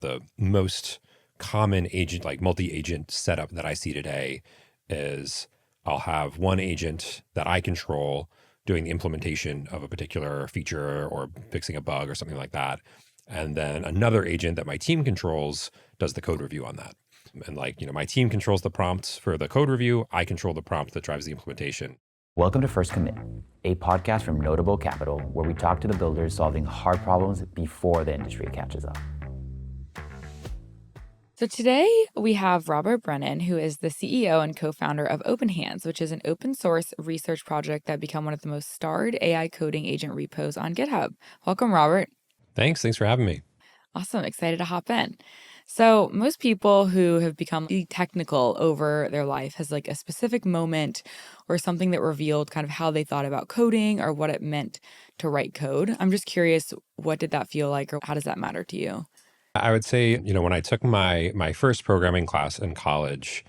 The most common agent, like multi-agent setup that I see today is I'll have one agent that I control doing the implementation of a particular feature or fixing a bug or something like that. And then another agent that my team controls does the code review on that. And my team controls the prompts for the code review. I control the prompt that drives the implementation. Welcome to First Commit, a podcast from Notable Capital, where we talk to the builders solving hard problems before the industry catches up. So today we have Robert Brennan, who is the CEO and co-founder of OpenHands, which is an open source research project that become one of the most starred AI coding agent repos on GitHub. Welcome, Robert. Thanks for having me. Awesome. Excited to hop in. So most people who have become technical over their life has like a specific moment or something that revealed kind of how they thought about coding or what it meant to write code. I'm just curious, what did that feel like, or how does that matter to you? I would say, when I took my first programming class in college,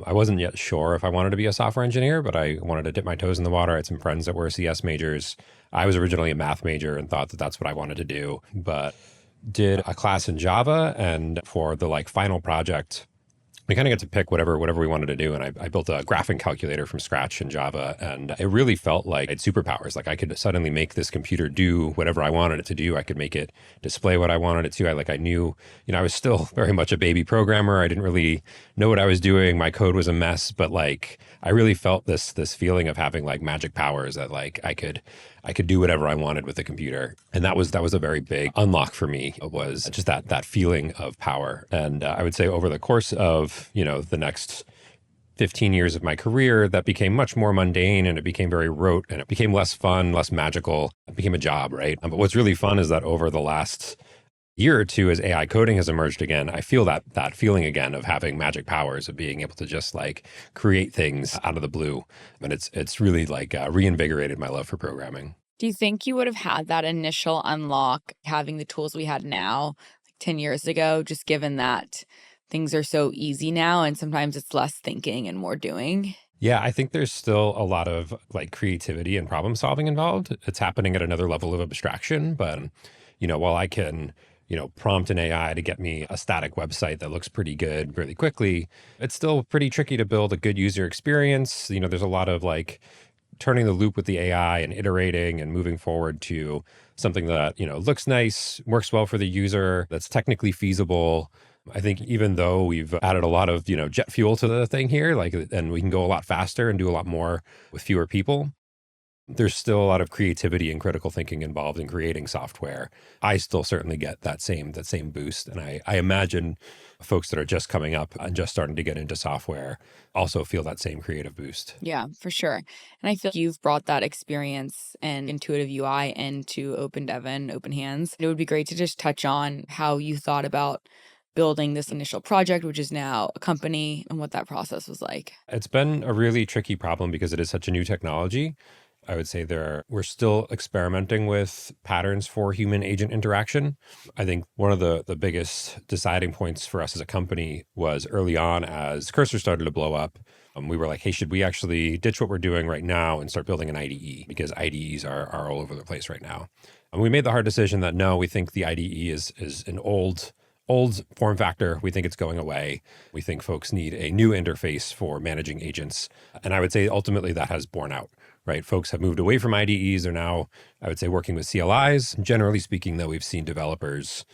I wasn't yet sure if I wanted to be a software engineer, but I wanted to dip my toes in the water. I had some friends that were CS majors. I was originally a math major and thought that that's what I wanted to do, but did a class in Java. And for the final project, we kind of get to pick whatever we wanted to do. And I built a graphing calculator from scratch in Java. And it really felt like I had superpowers. Like I could suddenly make this computer do whatever I wanted it to do. I could make it display what I wanted it to. I knew, I was still very much a baby programmer. I didn't really know what I was doing. My code was a mess, but I really felt this feeling of having magic powers that I could do whatever I wanted with the computer. And that was a very big unlock for me. It was just that feeling of power. And I would say over the course of, the next 15 years of my career, that became much more mundane and it became very rote and it became less fun, less magical. It became a job, right? But what's really fun is that over the last year or two, as AI coding has emerged again, I feel that feeling again of having magic powers, of being able to just create things out of the blue. And it's really reinvigorated my love for programming. Do you think you would have had that initial unlock having the tools we had now, 10 years ago, just given that things are so easy now and sometimes it's less thinking and more doing? Yeah, I think there's still a lot of creativity and problem solving involved. It's happening at another level of abstraction, but while I can prompt an AI to get me a static website that looks pretty good really quickly, it's still pretty tricky to build a good user experience. There's a lot of turning the loop with the AI and iterating and moving forward to something that, looks nice, works well for the user, that's technically feasible. I think even though we've added a lot of, jet fuel to the thing here, and we can go a lot faster and do a lot more with fewer people, there's still a lot of creativity and critical thinking involved in creating software. I still certainly get that same boost. And I imagine folks that are just coming up and just starting to get into software also feel that same creative boost. Yeah, for sure. And I feel like you've brought that experience and intuitive UI into OpenDevin, OpenHands. It would be great to just touch on how you thought about building this initial project, which is now a company, and what that process was like. It's been a really tricky problem because it is such a new technology. I would say we're still experimenting with patterns for human agent interaction. I think one of the biggest deciding points for us as a company was early on as Cursor started to blow up. We were like, hey, should we actually ditch what we're doing right now and start building an IDE? Because IDEs are all over the place right now. And we made the hard decision that no, we think the IDE is an old form factor. We think it's going away. We think folks need a new interface for managing agents. And I would say ultimately that has borne out, right? Folks have moved away from IDEs. They're now, I would say, working with CLIs. Generally speaking, though, we've seen developers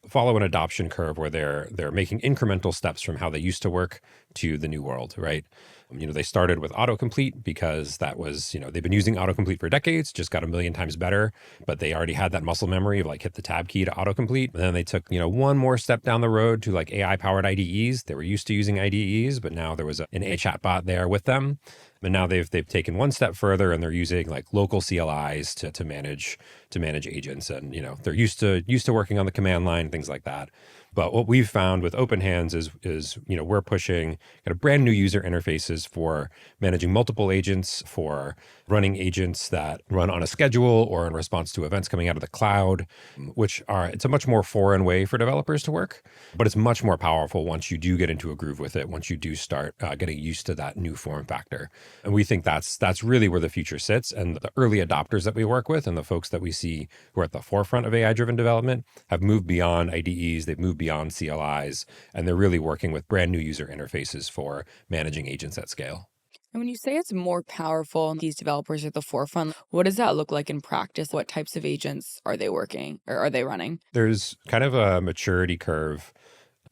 follow an adoption curve where they're making incremental steps from how they used to work to the new world, right? They started with autocomplete because that was, they've been using autocomplete for decades, just got a million times better, but they already had that muscle memory of hit the tab key to autocomplete. And then they took, one more step down the road to AI powered IDEs. They were used to using IDEs, but now there was an AI chatbot there with them. And now they've taken one step further and they're using local CLIs to manage agents. And, they're used to working on the command line, things like that. But what we've found with OpenHands is we're pushing kind of brand new user interfaces for managing multiple agents, for running agents that run on a schedule or in response to events coming out of the cloud, it's a much more foreign way for developers to work, but it's much more powerful once you do get into a groove with it, once you do start getting used to that new form factor. And we think that's really where the future sits. And the early adopters that we work with and the folks that we see who are at the forefront of AI-driven development have moved beyond IDEs. They've moved beyond CLIs, and they're really working with brand new user interfaces for managing agents at scale. And when you say it's more powerful and these developers are at the forefront, what does that look like in practice? What types of agents are they working or are they running? There's kind of a maturity curve.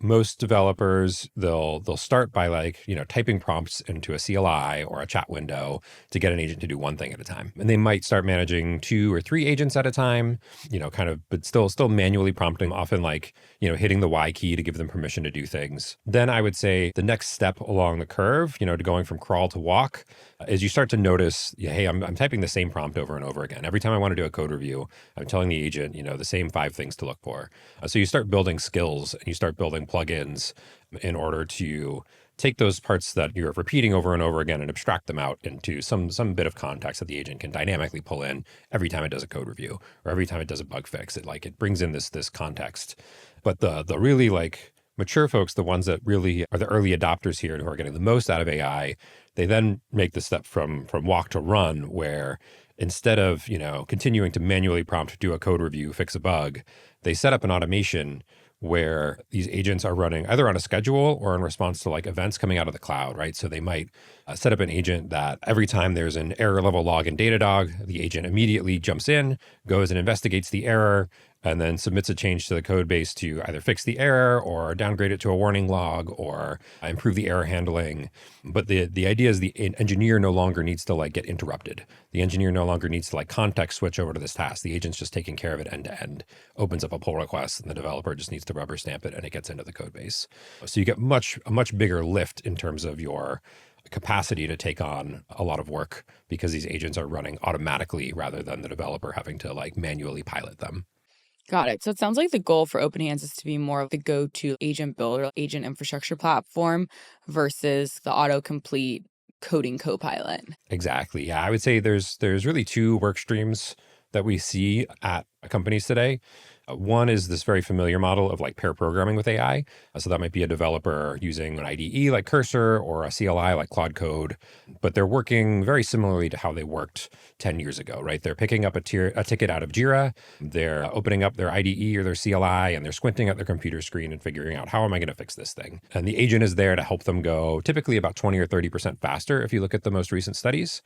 Most developers, they'll start by typing prompts into a CLI or a chat window to get an agent to do one thing at a time. And they might start managing 2 or 3 agents at a time, but still manually prompting, often hitting the Y key to give them permission to do things. Then I would say the next step along the curve, to going from crawl to walk, is you start to notice, hey, I'm typing the same prompt over and over again. Every time I want to do a code review, I'm telling the agent, the same 5 things to look for. So you start building skills and you start building plugins in order to take those parts that you're repeating over and over again and abstract them out into some bit of context that the agent can dynamically pull in every time it does a code review or every time it does a bug fix. It brings in this context. But the really mature folks, the ones that really are the early adopters here and who are getting the most out of AI, they then make the step from walk to run, where instead of continuing to manually prompt, do a code review, fix a bug, they set up an automation where these agents are running either on a schedule or in response to events coming out of the cloud, right? So they might set up an agent that every time there's an error level log in Datadog, the agent immediately jumps in, goes and investigates the error, and then submits a change to the code base to either fix the error or downgrade it to a warning log or improve the error handling. But the idea is the engineer no longer needs to get interrupted. The engineer no longer needs to context switch over to this task. The agent's just taking care of it end to end, opens up a pull request, and the developer just needs to rubber stamp it and it gets into the code base. So you get a much bigger lift in terms of your capacity to take on a lot of work because these agents are running automatically rather than the developer having to manually pilot them. Got it. So it sounds like the goal for OpenHands is to be more of the go-to agent builder, agent infrastructure platform versus the autocomplete coding Copilot. Exactly. Yeah, I would say there's really 2 work streams that we see at companies today. One is this very familiar model of pair programming with AI. So that might be a developer using an IDE like Cursor or a CLI like Claude Code, but they're working very similarly to how they worked 10 years ago, right? They're picking up a ticket out of Jira, they're opening up their IDE or their CLI, and they're squinting at their computer screen and figuring out, how am I going to fix this thing? And the agent is there to help them go typically about 20 or 30% faster if you look at the most recent studies.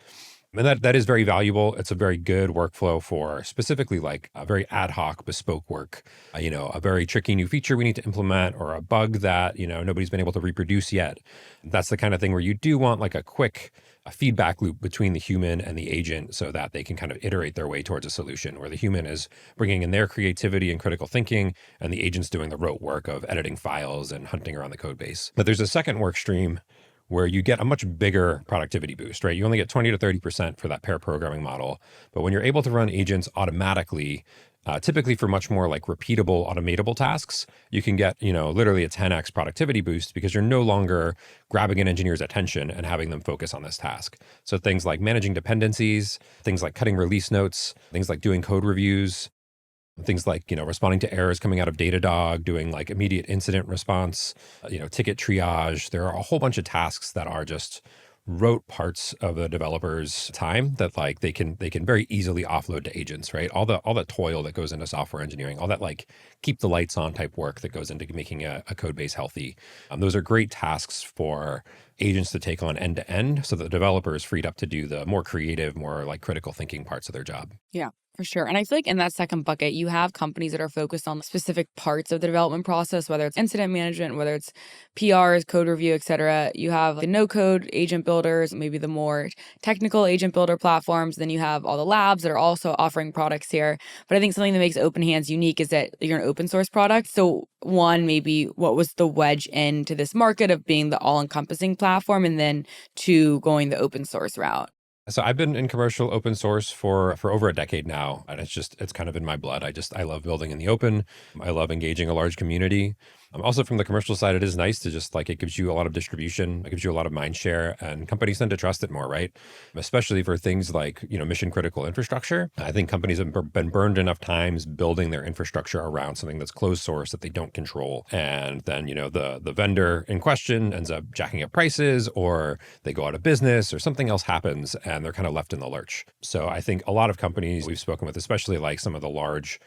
And that is very valuable. It's a very good workflow for specifically a very ad hoc bespoke work, a very tricky new feature we need to implement or a bug that, nobody's been able to reproduce yet. That's the kind of thing where you do want a quick feedback loop between the human and the agent so that they can kind of iterate their way towards a solution where the human is bringing in their creativity and critical thinking and the agent's doing the rote work of editing files and hunting around the code base. But there's a second work stream where you get a much bigger productivity boost, right? You only get 20 to 30% for that pair programming model. But when you're able to run agents automatically, typically for much more repeatable, automatable tasks, you can get, literally a 10x productivity boost because you're no longer grabbing an engineer's attention and having them focus on this task. So things like managing dependencies, things like cutting release notes, things like doing code reviews, things like, responding to errors coming out of Datadog, doing immediate incident response, ticket triage. There are a whole bunch of tasks that are just rote parts of the developer's time that they can very easily offload to agents, right? All the toil that goes into software engineering, all that keep the lights on type work that goes into making a code base healthy. Those are great tasks for agents to take on end to end so that the developer is freed up to do the more creative, more critical thinking parts of their job. Yeah. For sure. And I feel like in that second bucket, you have companies that are focused on specific parts of the development process, whether it's incident management, whether it's PRs, code review, et cetera. You have the no-code agent builders, maybe the more technical agent builder platforms. Then you have all the labs that are also offering products here. But I think something that makes OpenHands unique is that you're an open source product. So one, maybe what was the wedge into this market of being the all-encompassing platform, and then 2, going the open source route? So I've been in commercial open source for over a decade now, and it's kind of in my blood. I love building in the open. I love engaging a large community. Also from the commercial side, it is nice to just it gives you a lot of distribution, it gives you a lot of mind share, and companies tend to trust it more, right? Especially for things like, mission critical infrastructure. I think companies have been burned enough times building their infrastructure around something that's closed source that they don't control. And then, the vendor in question ends up jacking up prices, or they go out of business, or something else happens and they're kind of left in the lurch. So I think a lot of companies we've spoken with, especially some of the large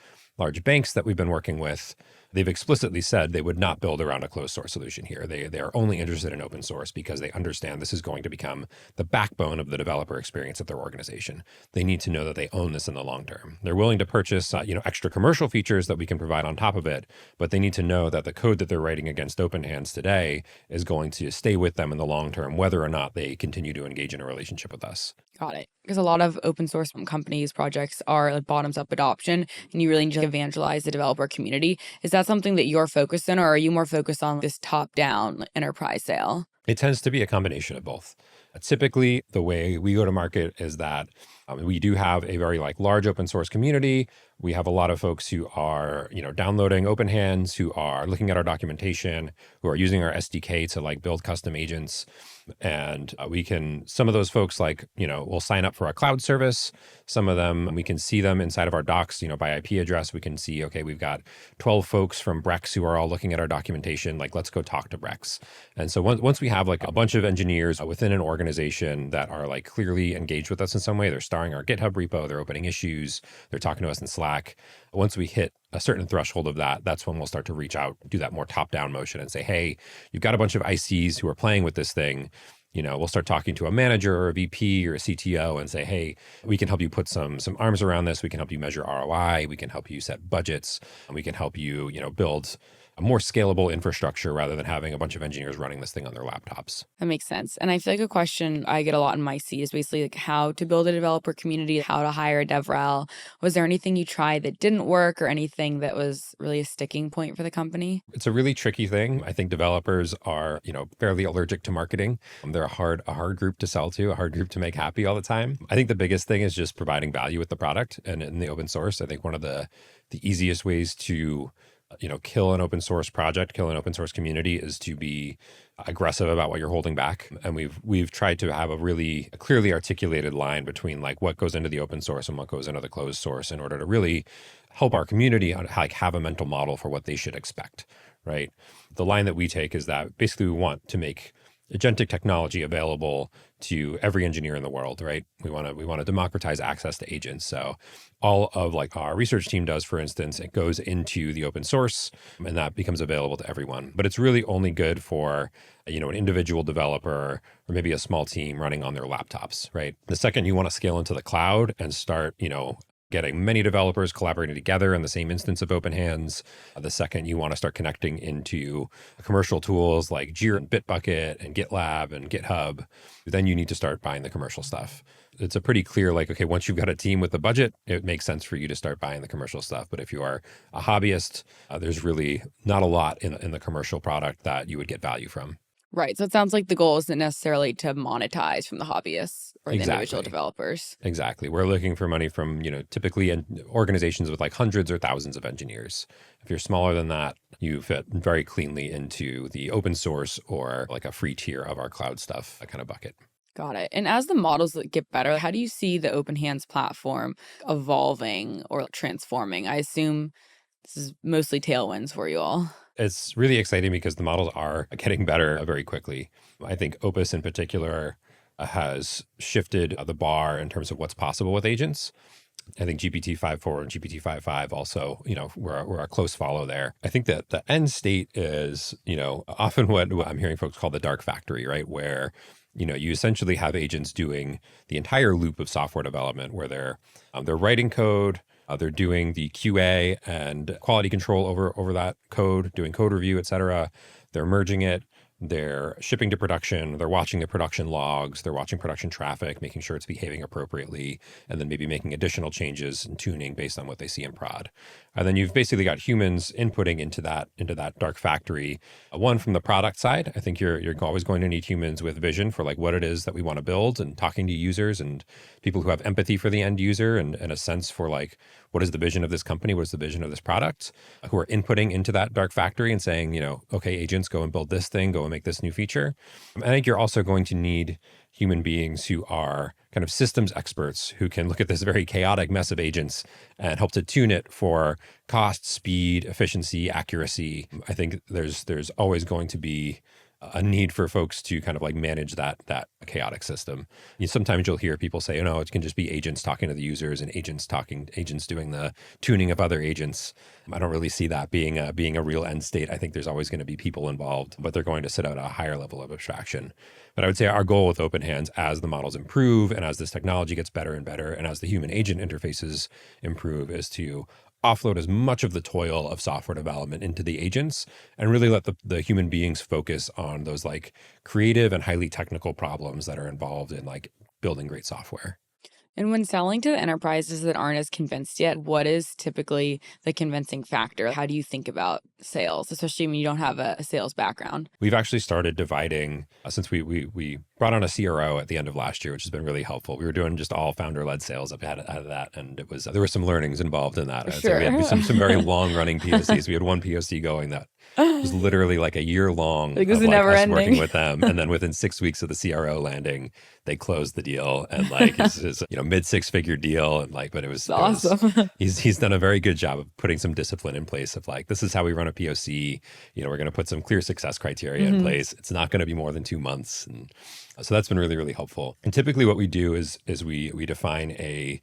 banks that we've been working with, they've explicitly said they would not build around a closed source solution here. They are only interested in open source because they understand this is going to become the backbone of the developer experience at their organization. They need to know that they own this in the long term. They're willing to purchase, extra commercial features that we can provide on top of it, but they need to know that the code that they're writing against OpenHands today is going to stay with them in the long term, whether or not they continue to engage in a relationship with us. Got it. Because a lot of open source companies, projects are like bottoms up adoption, and you really need to evangelize the developer community. Is that something that you're focused in, or are you more focused on this top down enterprise sale? It tends to be a combination of both. Typically, the way we go to market is that we do have a very large open source community. We have a lot of folks who are, downloading OpenHands, who are looking at our documentation, who are using our SDK to build custom agents. And some of those folks will sign up for a cloud service. Some of them, we can see them inside of our docs, by IP address. We can see, okay, we've got 12 folks from Brex who are all looking at our documentation. Let's go talk to Brex. And so once we have a bunch of engineers within an organization that are clearly engaged with us in some way, they're starring our GitHub repo, they're opening issues, they're talking to us in Slack. Once we hit a certain threshold of that, that's when we'll start to reach out, do that more top-down motion and say, hey, you've got a bunch of ICs who are playing with this thing. We'll start talking to a manager or a VP or a CTO and say, hey, we can help you put some arms around this. We can help you measure ROI. We can help you set budgets. We can help you, build a more scalable infrastructure rather than having a bunch of engineers running this thing on their laptops. That makes sense. And I feel like a question I get a lot in my seat is basically how to build a developer community, how to hire a DevRel. Was there anything you tried that didn't work or anything that was really a sticking point for the company? It's a really tricky thing. I think developers are, fairly allergic to marketing. They're a hard group to sell to, a hard group to make happy all the time. I think the biggest thing is just providing value with the product and in the open source. I think one of the easiest ways to kill an open source project, kill an open source community is to be aggressive about what you're holding back. And we've tried to have a really clearly articulated line between what goes into the open source and what goes into the closed source in order to really help our community have a mental model for what they should expect, right? The line that we take is that basically we want to make agentic technology available to every engineer in the world, right? We want to democratize access to agents. So all of our research team does, for instance, it goes into the open source and that becomes available to everyone. But it's really only good for, an individual developer or maybe a small team running on their laptops, right? The second you want to scale into the cloud and start, getting many developers collaborating together in the same instance of OpenHands. The second you want to start connecting into commercial tools like Jira and Bitbucket and GitLab and GitHub, then you need to start buying the commercial stuff. It's a pretty clear, okay, once you've got a team with the budget, it makes sense for you to start buying the commercial stuff. But if you are a hobbyist, there's really not a lot in the commercial product that you would get value from. Right. So it sounds like the goal isn't necessarily to monetize from the hobbyists or the individual developers. Exactly. We're looking for money from, typically organizations with hundreds or thousands of engineers. If you're smaller than that, you fit very cleanly into the open source or a free tier of our cloud stuff, that kind of bucket. Got it. And as the models get better, how do you see the OpenHands platform evolving or transforming? I assume this is mostly tailwinds for you all. It's really exciting because the models are getting better very quickly. I think Opus in particular has shifted the bar in terms of what's possible with agents. I think GPT-5.4 and GPT-5.5 also, we're a close follow there. I think that the end state is, often what I'm hearing folks call the dark factory, right? Where, you essentially have agents doing the entire loop of software development where they're writing code, they're doing the QA and quality control over that code, doing code review, et cetera. They're merging it. They're shipping to production. They're watching the production logs. They're watching production traffic, making sure it's behaving appropriately, and then maybe making additional changes and tuning based on what they see in prod. And then you've basically got humans inputting into that dark factory. One, from the product side, I think you're always going to need humans with vision for what it is that we want to build and talking to users and people who have empathy for the end user and a sense for what is the vision of this company? What is the vision of this product? Who are inputting into that dark factory and saying, okay, agents, go and build this thing, go and make this new feature. I think you're also going to need human beings who are kind of systems experts who can look at this very chaotic mess of agents and help to tune it for cost, speed, efficiency, accuracy. I think there's always going to be a need for folks to kind of like manage that chaotic system. Sometimes you'll hear people say, it can just be agents talking to the users and agents doing the tuning of other agents. I don't really see that being a real end state. I think there's always going to be people involved, but they're going to sit at a higher level of abstraction. But I would say our goal with OpenHands, as the models improve and as this technology gets better and better, and as the human agent interfaces improve, is to offload as much of the toil of software development into the agents and really let the human beings focus on those like creative and highly technical problems that are involved in like building great software. And when selling to enterprises that aren't as convinced yet, what is typically the convincing factor? How do you think about sales, especially when you don't have a sales background? We've actually started dividing, since we brought on a CRO at the end of last year, which has been really helpful. We were doing just all founder-led sales out of that, and there were some learnings involved in that. Sure. We had some very long-running POCs. We had one POC going that was literally like a year long. Like, this of is never us ending. working with them, and then within 6 weeks of the CRO landing, they closed the deal, and like it's mid six-figure deal, and like, but it was awesome. He's done a very good job of putting some discipline in place of like, this is how we run a POC. We're going to put some clear success criteria in place. It's not going to be more than 2 months, and so that's been really, really helpful. And typically, what we do is we define a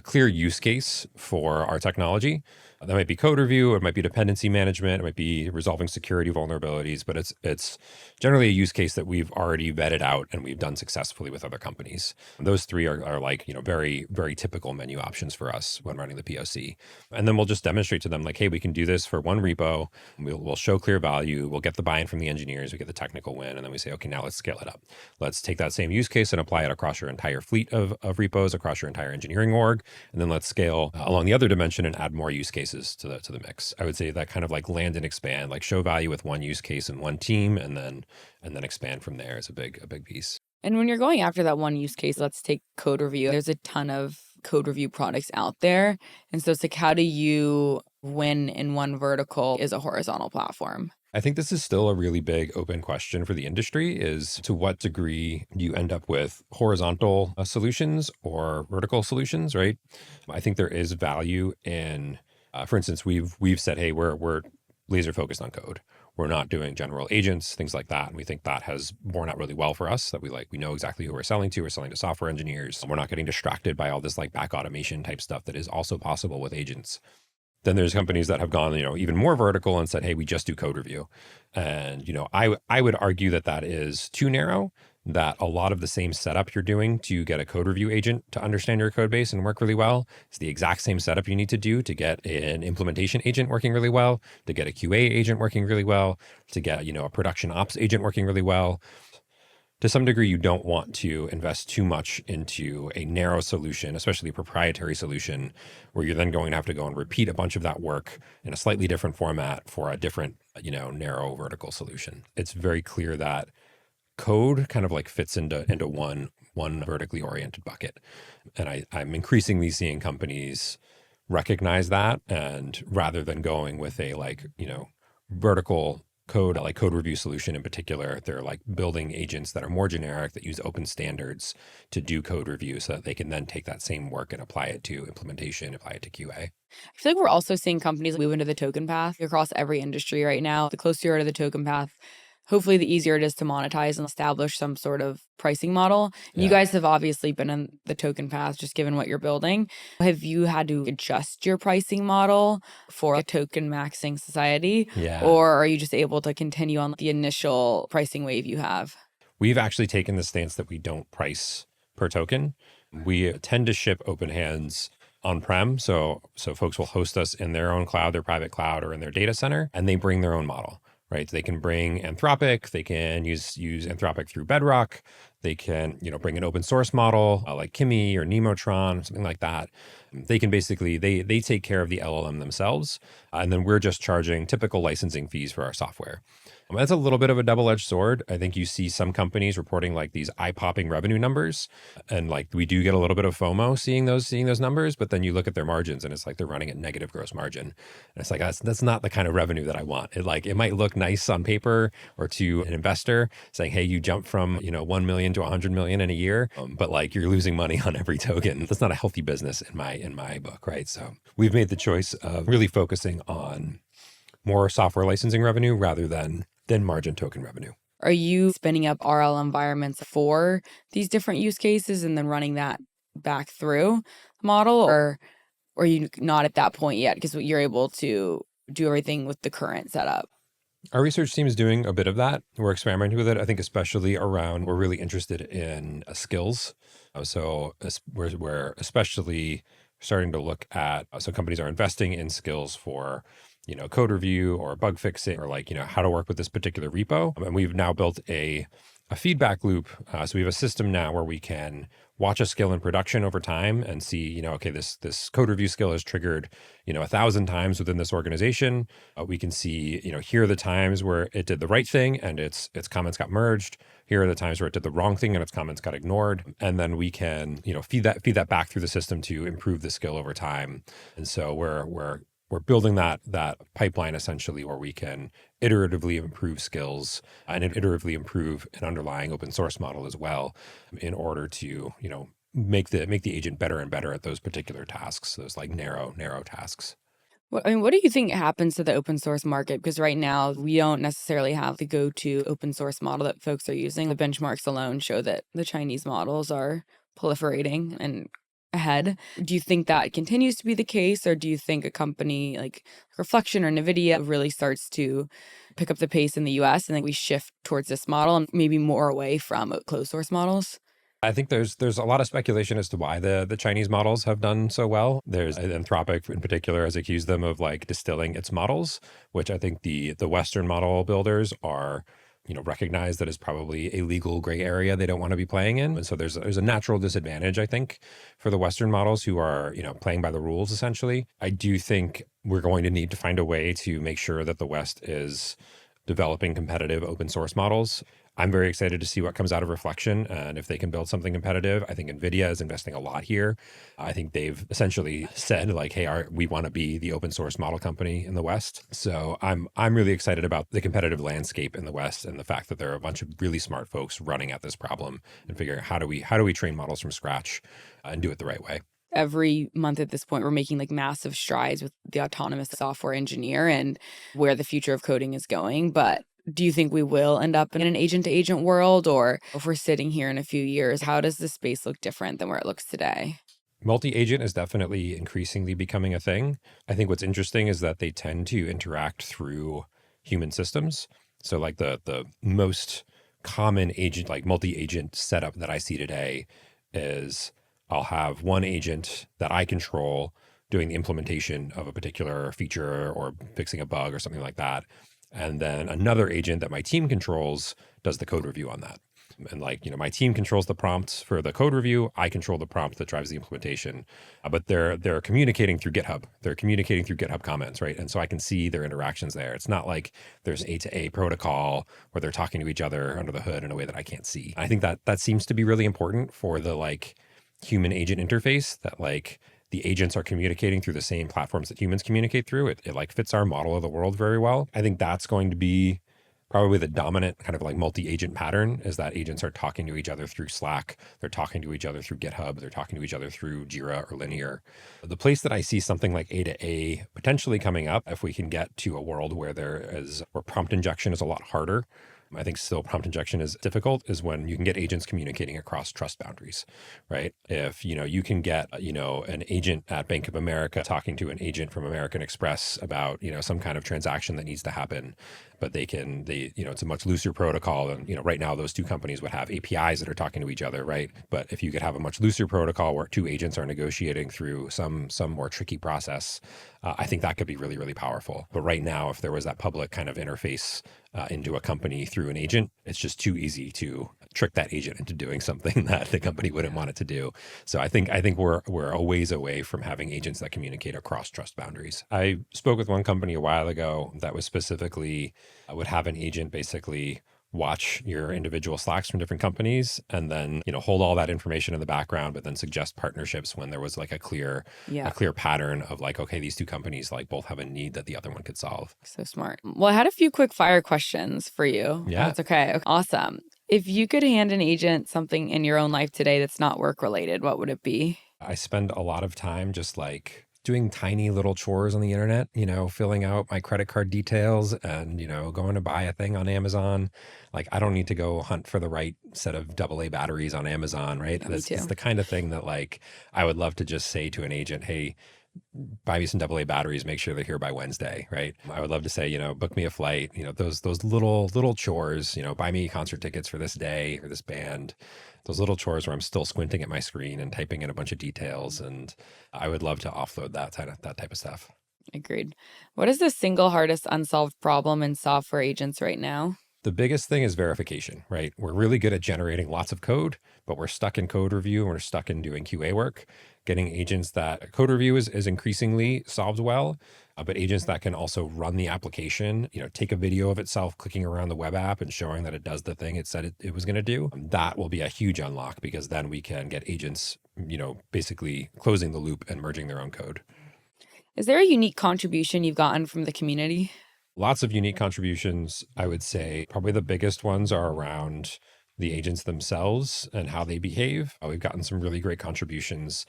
clear use case for our technology. That might be code review, it might be dependency management, it might be resolving security vulnerabilities, but it's generally a use case that we've already vetted out and we've done successfully with other companies. Those three are like, very, very typical menu options for us when running the POC. And then we'll just demonstrate to them like, hey, we can do this for one repo. We'll show clear value. We'll get the buy-in from the engineers. We get the technical win. And then we say, okay, now let's scale it up. Let's take that same use case and apply it across your entire fleet of repos, across your entire engineering org. And then let's scale along the other dimension and add more use cases to the mix. I would say that kind of like land and expand, like show value with one use case and one team, and then expand from there is a big piece. And when you're going after that one use case, let's take code review. There's a ton of code review products out there. And so it's like, how do you win in one vertical is a horizontal platform? I think this is still a really big open question for the industry, is to what degree do you end up with horizontal solutions or vertical solutions, right? I think there is value in, for instance, we've said, hey, we're laser focused on code. We're not doing general agents, things like that. And we think that has borne out really well for us, that we know exactly who we're selling to. We're selling to software engineers. We're not getting distracted by all this like back automation type stuff that is also possible with agents. Then there's companies that have gone, even more vertical and said, hey, we just do code review. And, I would argue that is too narrow, that a lot of the same setup you're doing to get a code review agent to understand your code base and work really well is the exact same setup you need to do to get an implementation agent working really well, to get a QA agent working really well, to get, a production ops agent working really well. To some degree, you don't want to invest too much into a narrow solution, especially a proprietary solution, where you're then going to have to go and repeat a bunch of that work in a slightly different format for a different, narrow vertical solution. It's very clear that code kind of like fits into one vertically oriented bucket. And I'm increasingly seeing companies recognize that, and rather than going with a vertical code, like code review solution in particular, they're like building agents that are more generic, that use open standards to do code review so that they can then take that same work and apply it to implementation, apply it to QA. I feel like we're also seeing companies move into the token path across every industry right now. The closer you are to the token path, hopefully the easier it is to monetize and establish some sort of pricing model. Yeah. You guys have obviously been in the token path, just given what you're building. Have you had to adjust your pricing model for a token maxing society? Yeah. Or are you just able to continue on the initial pricing wave you have? We've actually taken the stance that we don't price per token. We tend to ship OpenHands on-prem. So folks will host us in their own cloud, their private cloud, or in their data center, and they bring their own model. Right? They can bring Anthropic, they can use Anthropic through Bedrock, they can, bring an open source model like Kimi or Nemotron, something like that. They can basically, they take care of the LLM themselves, and then we're just charging typical licensing fees for our software. That's a little bit of a double-edged sword. I think you see some companies reporting like these eye-popping revenue numbers, and like we do get a little bit of FOMO seeing those numbers, but then you look at their margins and it's like they're running at negative gross margin. And it's like, that's not the kind of revenue that I want. It might look nice on paper or to an investor saying, hey, you jumped from, 1 million to 100 million in a year, but like you're losing money on every token. That's not a healthy business in my book, right? So we've made the choice of really focusing on more software licensing revenue rather than margin token revenue. Are you spinning up RL environments for these different use cases and then running that back through the model, or are you not at that point yet because you're able to do everything with the current setup? Our research team is doing a bit of that. We're experimenting with it. I think especially around, we're really interested in skills. We're especially starting to look at, so companies are investing in skills for, code review or bug fixing or how to work with this particular repo. And we've now built a feedback loop. So we have a system now where we can watch a skill in production over time and see, okay, this code review skill is triggered, 1,000 times within this organization. We can see, here are the times where it did the right thing and its comments got merged. Here are the times where it did the wrong thing and its comments got ignored. And then we can, feed that back through the system to improve the skill over time. And so we're building that pipeline essentially where we can iteratively improve skills and iteratively improve an underlying open source model as well in order to, make the agent better and better at those particular tasks, those narrow tasks. What do you think happens to the open source market? Because right now we don't necessarily have the go-to open source model that folks are using. The benchmarks alone show that the Chinese models are proliferating and ahead. Do you think that continues to be the case, or do you think a company like Reflection or NVIDIA really starts to pick up the pace in the US and then we shift towards this model and maybe more away from closed source models? I think there's a lot of speculation as to why the Chinese models have done so well. There's Anthropic in particular has accused them of distilling its models, which I think the Western model builders are recognize that is probably a legal gray area they don't want to be playing in. And so there's a natural disadvantage, I think, for the Western models who are, playing by the rules, essentially. I do think we're going to need to find a way to make sure that the West is developing competitive open source models. I'm very excited to see what comes out of Reflection and if they can build something competitive. I think NVIDIA is investing a lot here. I think they've essentially said hey, we want to be the open source model company in the West. So I'm really excited about the competitive landscape in the West and the fact that there are a bunch of really smart folks running at this problem and figuring how do we train models from scratch and do it the right way. Every month at this point, we're making massive strides with the autonomous software engineer and where the future of coding is going. But do you think we will end up in an agent-to-agent world? Or if we're sitting here in a few years, how does the space look different than where it looks today? Multi-agent is definitely increasingly becoming a thing. I think what's interesting is that they tend to interact through human systems. So the most common agent, multi-agent setup that I see today is I'll have one agent that I control doing the implementation of a particular feature or fixing a bug or something like that. And then another agent that my team controls does the code review on that. And my team controls the prompts for the code review. I control the prompt that drives the implementation. But they're communicating through GitHub. They're communicating through GitHub comments, right? And so I can see their interactions there. It's not like there's A-to-A protocol where they're talking to each other under the hood in a way that I can't see. I think that seems to be really important for the human agent interface, that the agents are communicating through the same platforms that humans communicate through. It fits our model of the world very well. I think that's going to be probably the dominant kind of multi-agent pattern, is that agents are talking to each other through Slack. They're talking to each other through GitHub. They're talking to each other through Jira or Linear. The place that I see something like A-to-A potentially coming up, if we can get to a world where where prompt injection is a lot harder, I think still prompt injection is difficult, is when you can get agents communicating across trust boundaries, right? If, you can get, an agent at Bank of America talking to an agent from American Express about, some kind of transaction that needs to happen, but it's a much looser protocol. And, right now those two companies would have APIs that are talking to each other, right? But if you could have a much looser protocol where two agents are negotiating through some more tricky process, I think that could be really, really powerful. But right now, if there was that public kind of interface into a company through an agent, it's just too easy to trick that agent into doing something that the company wouldn't want it to do. So I think we're a ways away from having agents that communicate across trust boundaries. I spoke with one company a while ago that was specifically would have an agent basically watch your individual Slacks from different companies and then, hold all that information in the background, but then suggest partnerships when there was a clear pattern of okay, these two companies both have a need that the other one could solve. So smart. Well, I had a few quick fire questions for you. Yeah. That's okay. Awesome. If you could hand an agent something in your own life today that's not work related, what would it be? I spend a lot of time just doing tiny little chores on the internet, filling out my credit card details and, going to buy a thing on Amazon. Like, I don't need to go hunt for the right set of AA batteries on Amazon, right? Me too. It's the kind of thing that like I would love to just say to an agent, hey, buy me some AA batteries, make sure they're here by Wednesday, right? I would love to say, book me a flight, those little chores, buy me concert tickets for this day or this band, those little chores where I'm still squinting at my screen and typing in a bunch of details. And I would love to offload that type of stuff. Agreed. What is the single hardest unsolved problem in software agents right now? The biggest thing is verification, right? We're really good at generating lots of code, but we're stuck in code review and we're stuck in doing QA work. Getting agents that code review is increasingly solved well, but agents that can also run the application, take a video of itself clicking around the web app and showing that it does the thing it said it was going to do. That will be a huge unlock because then we can get agents, basically closing the loop and merging their own code. Is there a unique contribution you've gotten from the community? Lots of unique contributions. I would say probably the biggest ones are around the agents themselves and how they behave. We've gotten some really great contributions.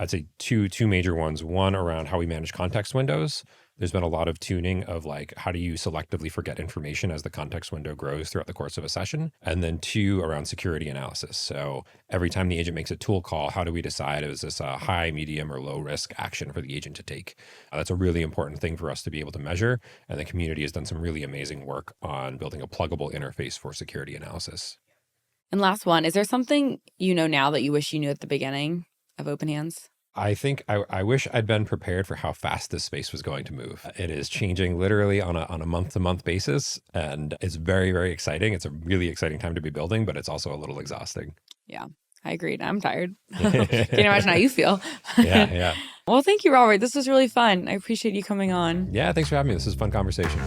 I'd say two major ones. One around how we manage context windows. There's been a lot of tuning of like, how do you selectively forget information as the context window grows throughout the course of a session? And then two around security analysis. So every time the agent makes a tool call, how do we decide, is this a high, medium, or low risk action for the agent to take? That's a really important thing for us to be able to measure. And the community has done some really amazing work on building a pluggable interface for security analysis. And last one, is there something you know now that you wish you knew at the beginning of OpenHands? I think I wish I'd been prepared for how fast this space was going to move. It is changing literally on a month-to-month basis, and it's very, very exciting. It's a really exciting time to be building, but it's also a little exhausting. Yeah, I agreed. I'm tired. Can't imagine how you feel. Yeah. Well, thank you, Robert. This was really fun. I appreciate you coming on. Yeah, thanks for having me. This was a fun conversation.